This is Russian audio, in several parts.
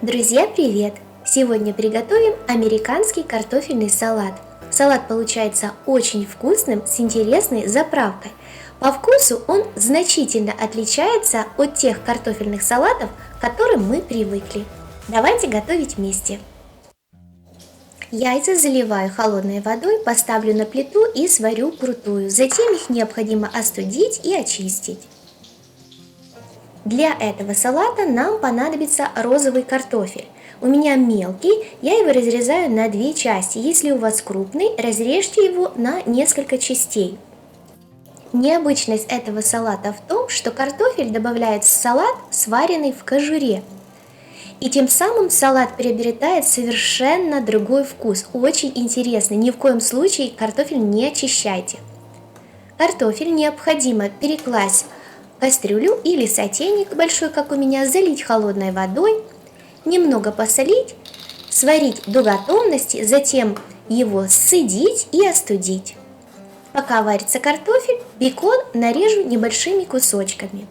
Друзья, привет! Сегодня приготовим американский картофельный салат. Салат получается очень вкусным, с интересной заправкой. По вкусу он значительно отличается от тех картофельных салатов, к которым мы привыкли. Давайте готовить вместе. Яйца заливаю холодной водой, поставлю на плиту и сварю вкрутую. Затем их необходимо остудить и очистить. Для этого салата нам понадобится розовый картофель. У меня мелкий, я его разрезаю на две части. Если у вас крупный, разрежьте его на несколько частей. Необычность этого салата в том, что картофель добавляет в салат, сваренный в кожуре. И тем самым салат приобретает совершенно другой вкус. Очень интересный. Ни в коем случае картофель не очищайте. Картофель необходимо перекласть кастрюлю или сотейник большой, как у меня, залить холодной водой, немного посолить, сварить до готовности, затем его сцедить и остудить. Пока варится картофель, бекон нарежу небольшими кусочками.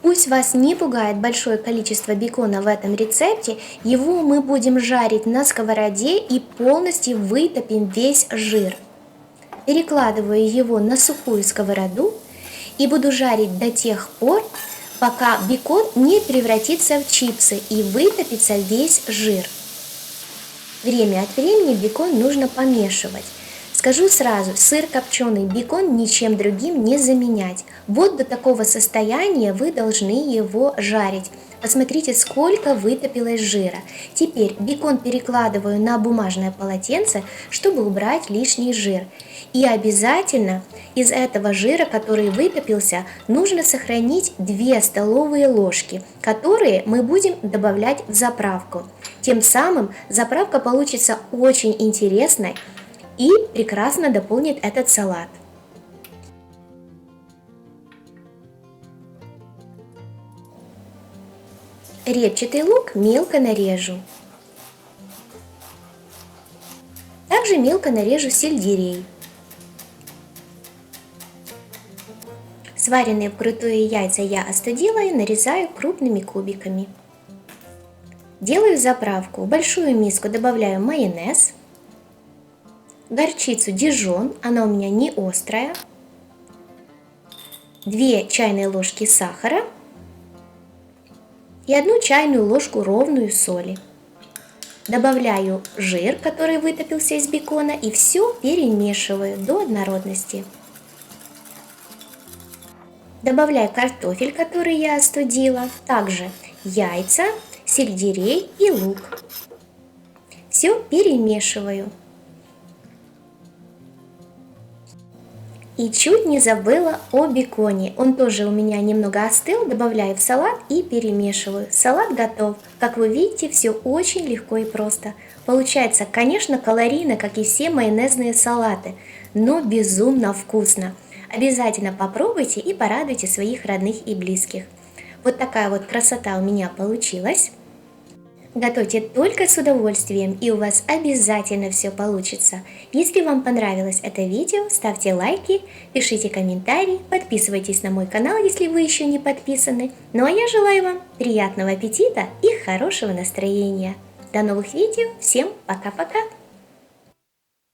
Пусть вас не пугает большое количество бекона в этом рецепте, его мы будем жарить на сковороде и полностью вытопим весь жир. Перекладываю его на сухую сковороду и буду жарить до тех пор, пока бекон не превратится в чипсы и вытопится весь жир. Время от времени бекон нужно помешивать. Скажу сразу, сыр копченый, бекон ничем другим не заменять. Вот до такого состояния вы должны его жарить. Посмотрите, сколько вытопилось жира. Теперь бекон перекладываю на бумажное полотенце, чтобы убрать лишний жир. И обязательно из этого жира, который вытопился, нужно сохранить 2 столовые ложки, которые мы будем добавлять в заправку. Тем самым заправка получится очень интересной и прекрасно дополнит этот салат. Репчатый лук мелко нарежу. Также мелко нарежу сельдерей. Сваренные вкрутую яйца я остудила и нарезаю крупными кубиками. Делаю заправку. В большую миску добавляю майонез, горчицу дижон, она у меня не острая, 2 чайные ложки сахара и 1 чайную ложку ровную соли. Добавляю жир, который вытопился из бекона, и все перемешиваю до однородности. Добавляю картофель, который я остудила, также яйца, сельдерей и лук. Все перемешиваю. И чуть не забыла о беконе. Он тоже у меня немного остыл. Добавляю в салат и перемешиваю. Салат готов. Как вы видите, все очень легко и просто. Получается, конечно, калорийно, как и все майонезные салаты, но безумно вкусно. Обязательно попробуйте и порадуйте своих родных и близких. Вот такая вот красота у меня получилась. Готовьте только с удовольствием, и у вас обязательно все получится. Если вам понравилось это видео, ставьте лайки, пишите комментарии, подписывайтесь на мой канал, если вы еще не подписаны. Ну а я желаю вам приятного аппетита и хорошего настроения. До новых видео, всем пока-пока!